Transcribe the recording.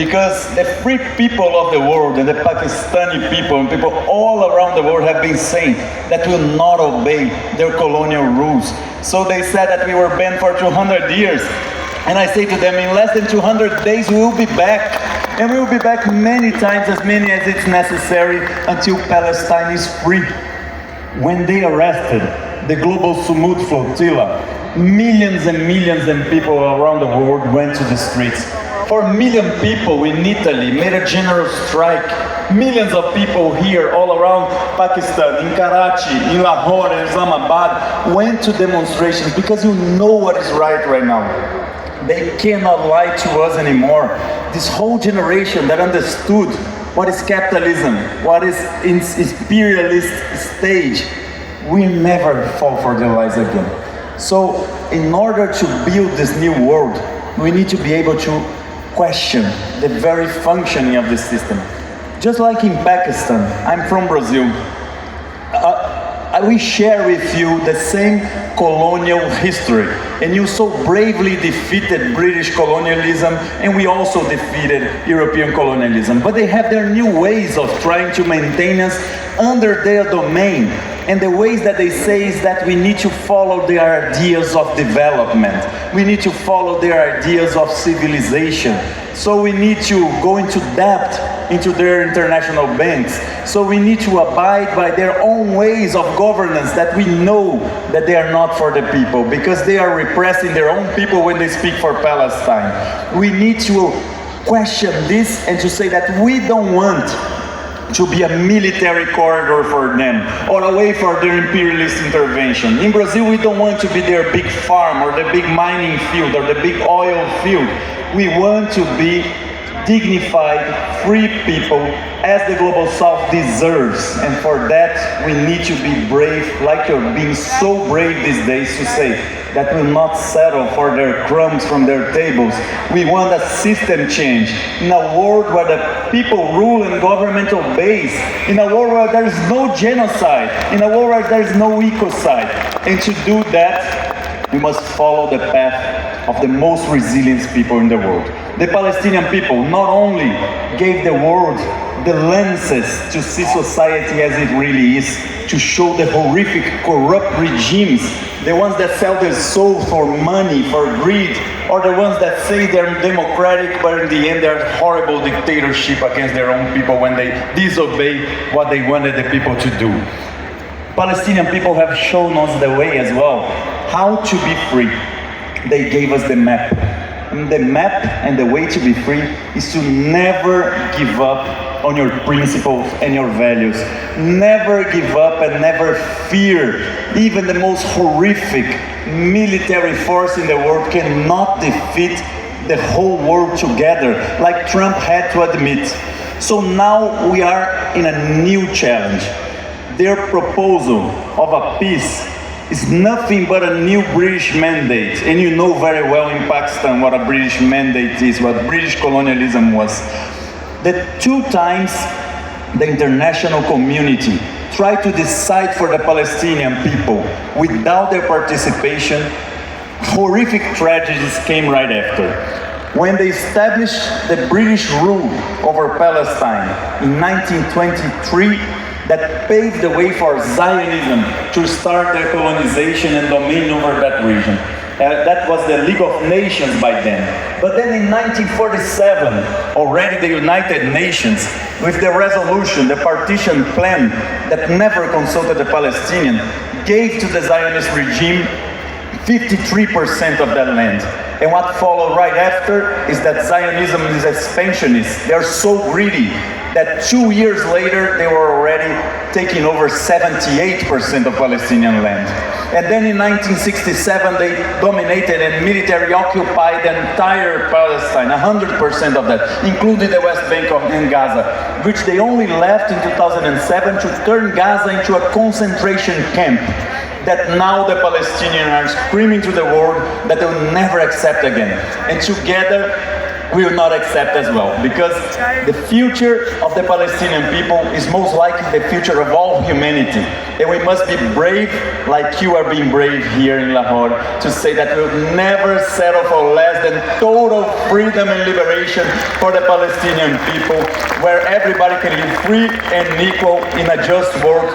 because the free people of the world and the Pakistani people and people all around the world have been saying that we will not obey their colonial rules. So they said that we were banned for 200 years. And I say to them, in less than 200 days we will be back. And we will be back many times, as many as it's necessary, until Palestine is free. When they arrested the global Sumud flotilla, millions and millions of people around the world went to the streets. 4 million people in Italy made a general strike. Millions of people here all around Pakistan, in Karachi, in Lahore, in Islamabad, went to demonstrations because you know what is right now. They cannot lie to us anymore. This whole generation that understood what is capitalism, what is imperialist stage, we never fall for their lies again. So in order to build this new world, we need to be able to question the very functioning of the system. Just like in Pakistan, I'm from Brazil. We share with you the same colonial history, and you so bravely defeated British colonialism, and we also defeated European colonialism. But they have their new ways of trying to maintain us under their domain. And the ways that they say is that we need to follow their ideas of development. We need to follow their ideas of civilization. So we need to go into debt into their international banks. So we need to abide by their own ways of governance that we know that they are not for the people, because they are repressing their own people when they speak for Palestine. We need to question this and to say that we don't want to be a military corridor for them, or a way for their imperialist intervention. In Brazil, we don't want to be their big farm, or the big mining field, or the big oil field. We want to be dignified, free people, as the Global South deserves. And for that, we need to be brave, like you're being so brave these days to say that we'll not settle for their crumbs from their tables. We want a system change in a world where the people rule and government obeys, in a world where there is no genocide, in a world where there is no ecocide. And to do that, we must follow the path of the most resilient people in the world. The Palestinian people not only gave the world the lenses to see society as it really is, to show the horrific, corrupt regimes, the ones that sell their soul for money, for greed, or the ones that say they're democratic, but in the end they're horrible dictatorship against their own people when they disobey what they wanted the people to do. Palestinian people have shown us the way as well, how to be free. They gave us the map. And the map and the way to be free is to never give up on your principles and your values. Never give up and never fear. Even the most horrific military force in the world cannot defeat the whole world together, like Trump had to admit. So now we are in a new challenge. Their proposal of a peace is nothing but a new British mandate. And you know very well in Pakistan what a British mandate is, what British colonialism was. That 2 times the international community tried to decide for the Palestinian people without their participation, horrific tragedies came right after. When they established the British rule over Palestine in 1923, that paved the way for Zionism to start their colonization and domain over that region. That was the League of Nations by then. But then in 1947, already the United Nations, with the resolution, the partition plan that never consulted the Palestinians, gave to the Zionist regime 53% of that land. And what followed right after is that Zionism is expansionist. They are so greedy that 2 years later they were already taking over 78% of Palestinian land. And then in 1967 they dominated and military occupied the entire Palestine, 100% of that, including the West Bank and Gaza, which they only left in 2007 to turn Gaza into a concentration camp that now the Palestinians are screaming to the world that they will never accept again. And together we will not accept as well, because the future of the Palestinian people is most likely the future of all humanity, and we must be brave like you are being brave here in Lahore to say that we will never settle for less than total freedom and liberation for the Palestinian people, where everybody can live free and equal in a just world